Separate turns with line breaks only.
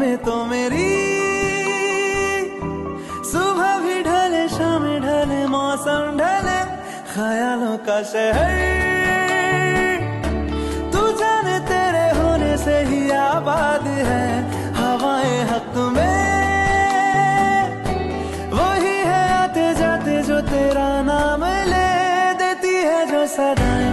में तो मेरी सुबह भी ढले शाम ढले मौसम ढले ख्यालों का शहर तू जाने तेरे होने से ही आबाद है हवाएं हक में वही है आते जाते जो तेरा नाम ले देती है जो सदाएं